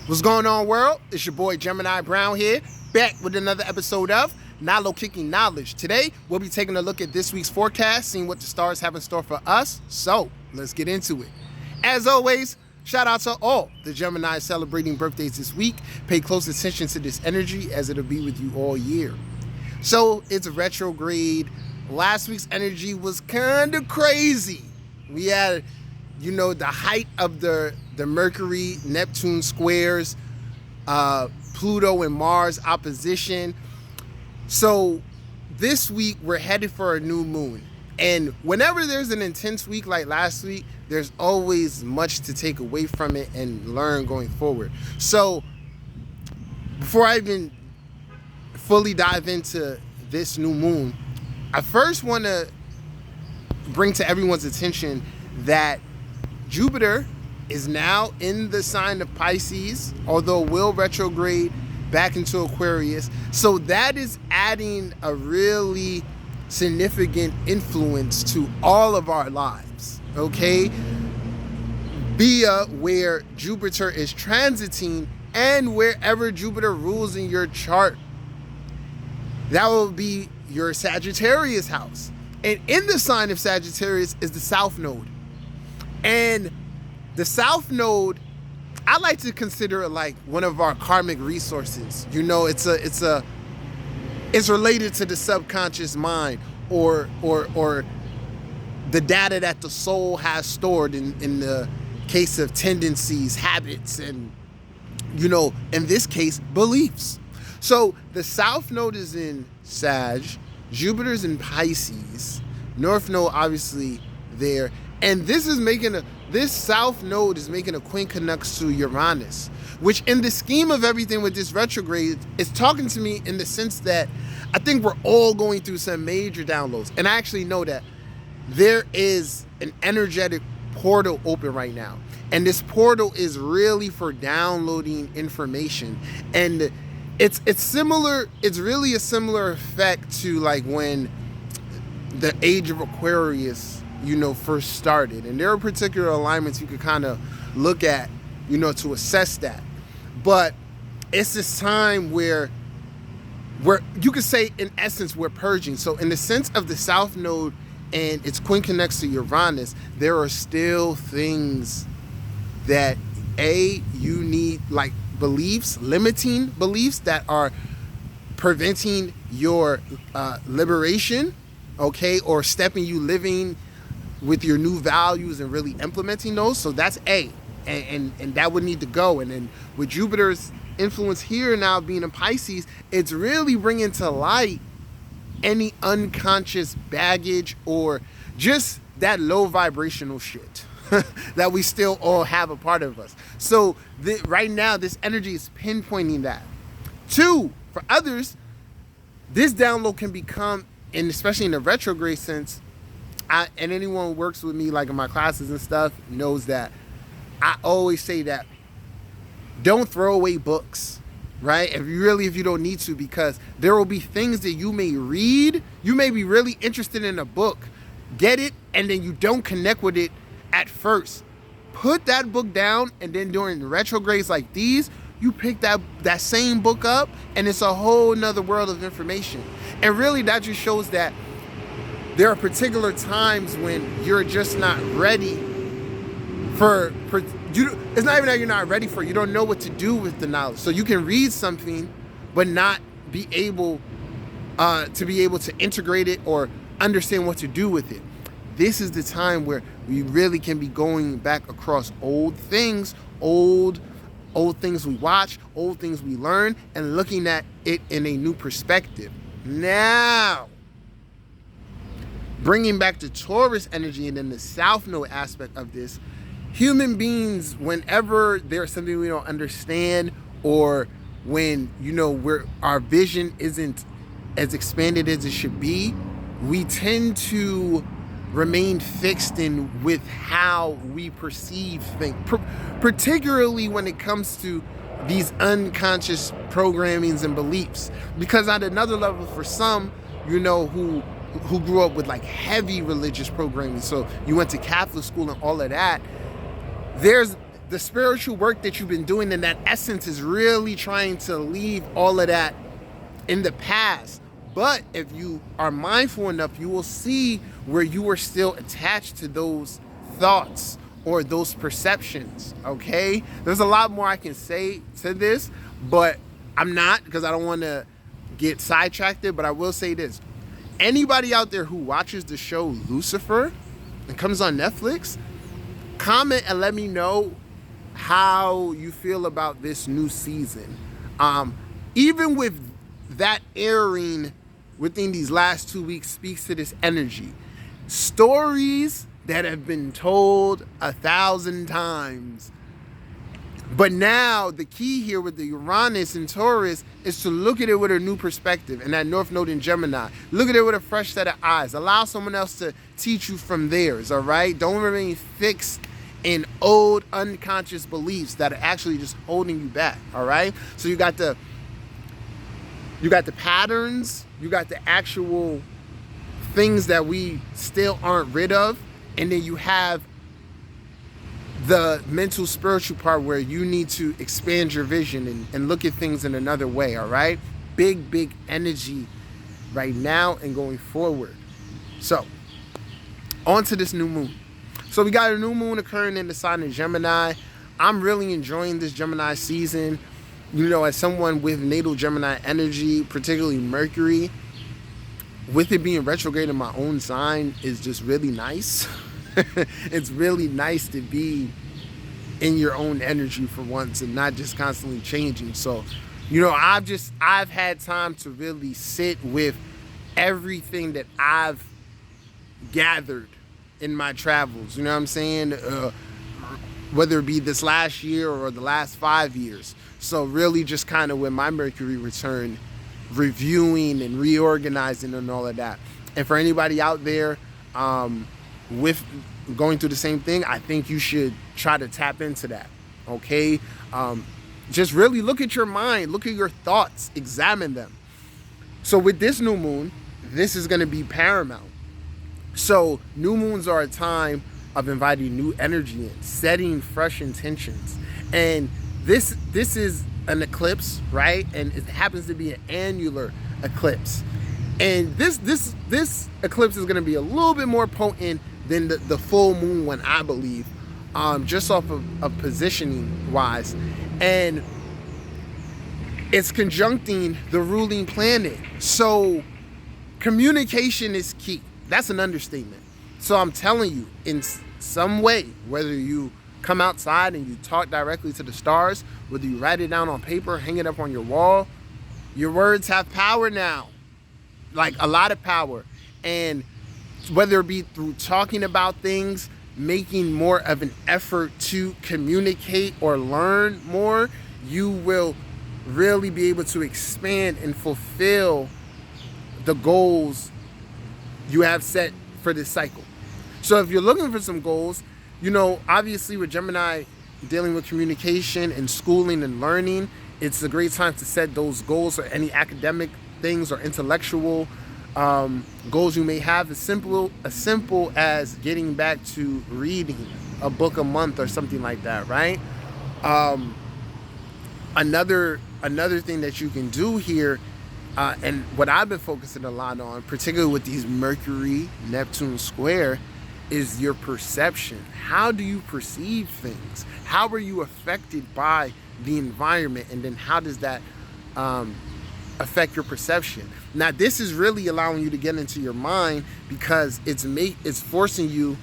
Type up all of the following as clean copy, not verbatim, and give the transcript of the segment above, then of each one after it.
What's going on, world? It's your boy Gemini Brown here, back with another episode of Nalo Kicking Knowledge. Today, we'll be taking a look at this week's forecast, seeing what the stars have in store for us. So, let's get into it. As always, shout out to all the Geminis celebrating birthdays this week. Pay close attention to this energy as it'll be with you all year. So, it's retrograde. Last week's energy was kind of crazy. We had, the height of the Mercury-Neptune squares, Pluto and Mars opposition. So this week we're headed for a new moon. And whenever there's an intense week like last week, there's always much to take away from it and learn going forward. So before I even fully dive into this new moon, I first want to bring to everyone's attention that Jupiter is now in the sign of Pisces, although will retrograde back into Aquarius. So that is adding a really significant influence to all of our lives, okay? Via where Jupiter is transiting and wherever Jupiter rules in your chart. That will be your Sagittarius house. And in the sign of Sagittarius is the South Node. And the South Node, I like to consider it like one of our karmic resources. It's related to the subconscious mind or the data that the soul has stored in the case of tendencies, habits, and in this case, beliefs. So the South Node is in Sag, Jupiter's in Pisces, North Node obviously there, and this South Node is making a quincunx to Uranus, which in the scheme of everything with this retrograde is talking to me in the sense that I think we're all going through some major downloads. And I actually know that there is an energetic portal open right now. And this portal is really for downloading information. And it's really a similar effect to like when the age of Aquarius first started. And there are particular alignments you could kind of look at, to assess that. But it's this time where you could say, in essence, we're purging. So in the sense of the South Node and its quincunx to Uranus, there are still things that, you need, like beliefs, limiting beliefs that are preventing your liberation, okay, or stopping you living with your new values and really implementing those. So that's A, and that would need to go. And then with Jupiter's influence here now being in Pisces, it's really bringing to light any unconscious baggage or just that low vibrational shit that we still all have a part of us. So right now, this energy is pinpointing that. Two, for others, this download can become, and especially in the retrograde sense, and anyone who works with me, like in my classes and stuff, knows that I always say that don't throw away books, right? If you don't need to, because there will be things that you may read. You may be really interested in a book, get it, and then you don't connect with it at first. Put that book down, and then during retrogrades like these, you pick that same book up, and it's a whole nother world of information. And really, that just shows that there are particular times when you're just not ready for it's not even that you're not ready for it. You don't know what to do with the knowledge. So you can read something, but not be able to integrate it or understand what to do with it. This is the time where we really can be going back across old things we watch, old things we learn, and looking at it in a new perspective. Now, bringing back the Taurus energy and then the South Node aspect of this, human beings, whenever there's something we don't understand, or when our vision isn't as expanded as it should be, we tend to remain fixed in with how we perceive things, particularly when it comes to these unconscious programmings and beliefs. Because at another level, for some, who grew up with like heavy religious programming, so you went to Catholic school and all of that, there's the spiritual work that you've been doing, and that essence is really trying to leave all of that in the past. But if you are mindful enough, you will see where you are still attached to those thoughts or those perceptions, okay? There's a lot more I can say to this, but I'm not, because I don't want to get sidetracked, but I will say this. Anybody out there who watches the show Lucifer and comes on Netflix, comment and let me know how you feel about this new season. Even with that airing within these last 2 weeks speaks to this energy. Stories that have been told 1,000 times. But now the key here with the Uranus and Taurus is to look at it with a new perspective, and that North Node in Gemini. Look at it with a fresh set of eyes. Allow someone else to teach you from theirs, all right? Don't remain fixed in old unconscious beliefs that are actually just holding you back, all right? So you got the patterns, you got the actual things that we still aren't rid of, and then you have the mental spiritual part where you need to expand your vision and look at things in another way, all right? Big energy right now and going forward. So, on to this new moon. So we got a new moon occurring in the sign of Gemini. I'm really enjoying this Gemini season. You know, as someone with natal Gemini energy, particularly Mercury, with it being retrograde in my own sign is just really nice. It's really nice to be in your own energy for once and not just constantly changing. So, you know, I've had time to really sit with everything that I've gathered in my travels. You know what I'm saying? Whether it be this last year or the last 5 years. So really just kind of when my Mercury return, reviewing and reorganizing and all of that. And for anybody out there with going through the same thing, I think you should try to tap into that, okay? Just really look at your mind, look at your thoughts, examine them. So with this new moon, this is going to be paramount. So new moons are a time of inviting new energy in, setting fresh intentions. And this is an eclipse, right? And it happens to be an annular eclipse. And this eclipse is going to be a little bit more potent than the full moon one, I believe, just off of positioning wise. And it's conjuncting the ruling planet. So communication is key. That's an understatement. So I'm telling you, in some way, whether you come outside and you talk directly to the stars, whether you write it down on paper, hang it up on your wall, your words have power now. Like a lot of power. And whether it be through talking about things, making more of an effort to communicate or learn more, you will really be able to expand and fulfill the goals you have set for this cycle. So if you're looking for some goals, you know, obviously with Gemini dealing with communication and schooling and learning, it's a great time to set those goals or any academic things or intellectual goals you may have. As simple as getting back to reading a book a month or something like that, right? Another thing that you can do here, and what I've been focusing a lot on, particularly with these Mercury Neptune square, is your perception. How do you perceive things? How are you affected by the environment? And then how does that affect your perception? Now, this is really allowing you to get into your mind because it's forcing you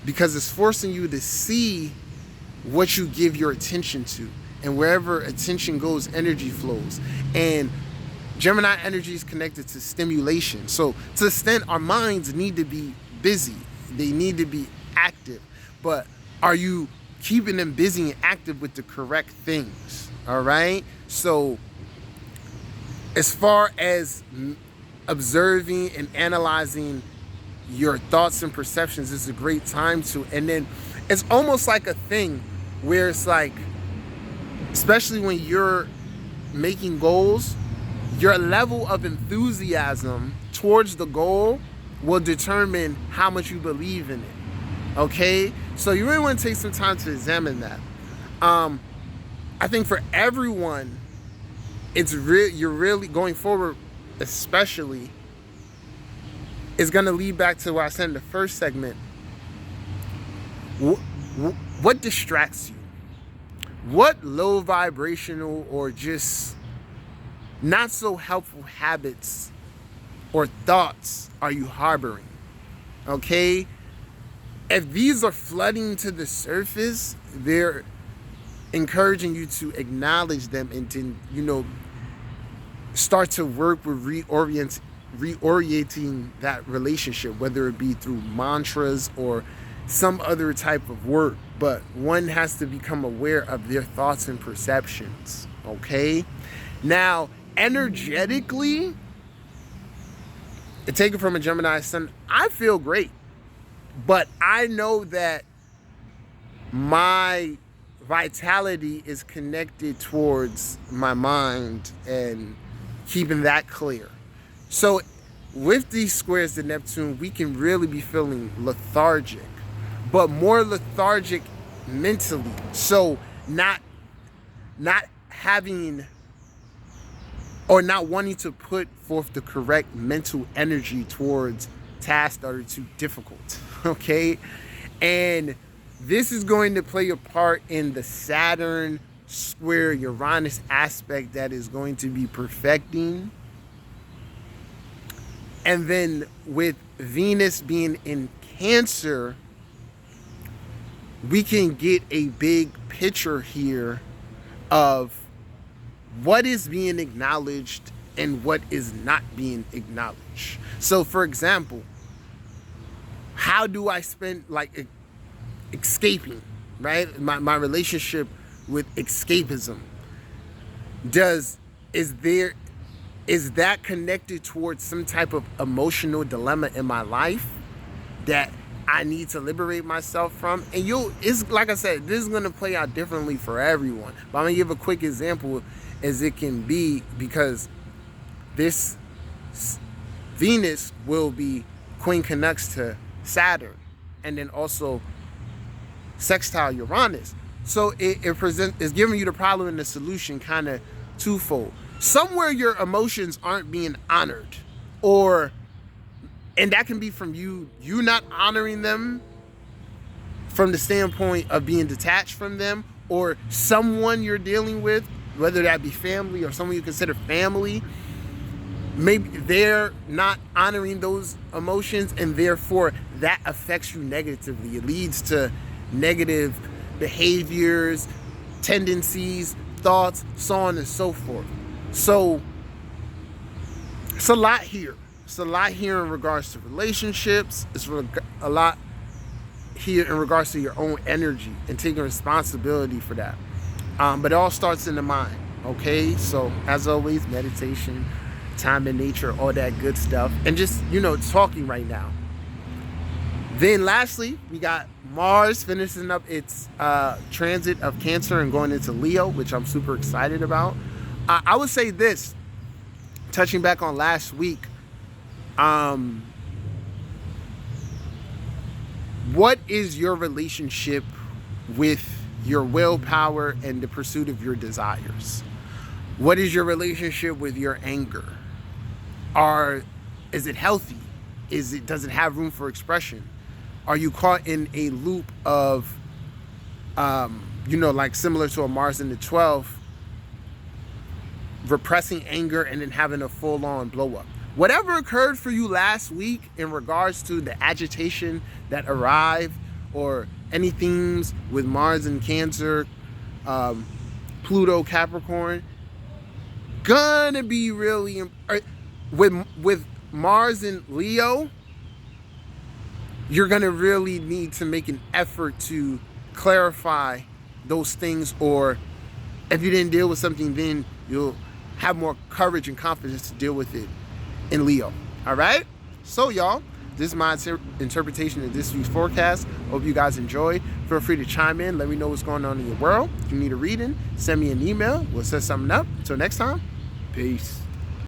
to see what you give your attention to. And wherever attention goes, energy flows. And Gemini energy is connected to stimulation. So to the extent our minds need to be busy, they need to be active. But are you keeping them busy and active with the correct things? All right? So as far as observing and analyzing your thoughts and perceptions is a great time to. And then it's almost like a thing where it's like, especially when you're making goals, your level of enthusiasm towards the goal will determine how much you believe in it. Okay? So you really want to take some time to examine that. I think for everyone, you're really going forward, especially, is going to lead back to what I said in the first segment. What distracts you? What low vibrational or just not so helpful habits or thoughts are you harboring? Okay? If these are flooding to the surface, they're encouraging you to acknowledge them and to, start to work with reorienting that relationship, whether it be through mantras or some other type of work. But one has to become aware of their thoughts and perceptions. Okay? Now, energetically, take it from a Gemini sun, I feel great. But I know that my vitality is connected towards my mind and keeping that clear. So with these squares to Neptune, we can really be feeling lethargic, but more lethargic mentally. So not having or not wanting to put forth the correct mental energy towards tasks that are too difficult. Okay? And this is going to play a part in the Saturn square Uranus aspect that is going to be perfecting. And then with Venus being in Cancer, we can get a big picture here of what is being acknowledged and what is not being acknowledged. So for example, how do I spend escaping, right? My relationship with escapism. Is that connected towards some type of emotional dilemma in my life that I need to liberate myself from? And it's like I said, this is going to play out differently for everyone. But I'm going to give a quick example as it can be, because this Venus will be Queen Connects to Saturn, and then also sextile Uranus. So it's giving you the problem and the solution kind of twofold. Somewhere your emotions aren't being honored, and that can be from you not honoring them from the standpoint of being detached from them, or someone you're dealing with, whether that be family or someone you consider family, maybe they're not honoring those emotions, and therefore that affects you negatively. It leads to negative behaviors, tendencies, thoughts, so on and so forth. So it's a lot here. It's a lot here in regards to relationships. It's a lot here in regards to your own energy and taking responsibility for that. But it all starts in the mind. Okay, so as always, meditation, time in nature, all that good stuff, and just talking right now. Then lastly, we got Mars finishing up its transit of Cancer and going into Leo, which I'm super excited about. I would say this, touching back on last week, what is your relationship with your willpower and the pursuit of your desires? What is your relationship with your anger? Is it healthy? Does it have room for expression? Are you caught in a loop of, similar to a Mars in the 12th, repressing anger and then having a full-on blow-up? Whatever occurred for you last week in regards to the agitation that arrived, or any themes with Mars in Cancer, Pluto, Capricorn, gonna be really with Mars in Leo, you're gonna really need to make an effort to clarify those things, or if you didn't deal with something, then you'll have more courage and confidence to deal with it in Leo. All right, so y'all, this is my interpretation of this week's forecast. Hope you guys enjoyed. Feel free to chime in, let me know what's going on in your world. If you need a reading, send me an email, we'll set something up. Until next time, peace.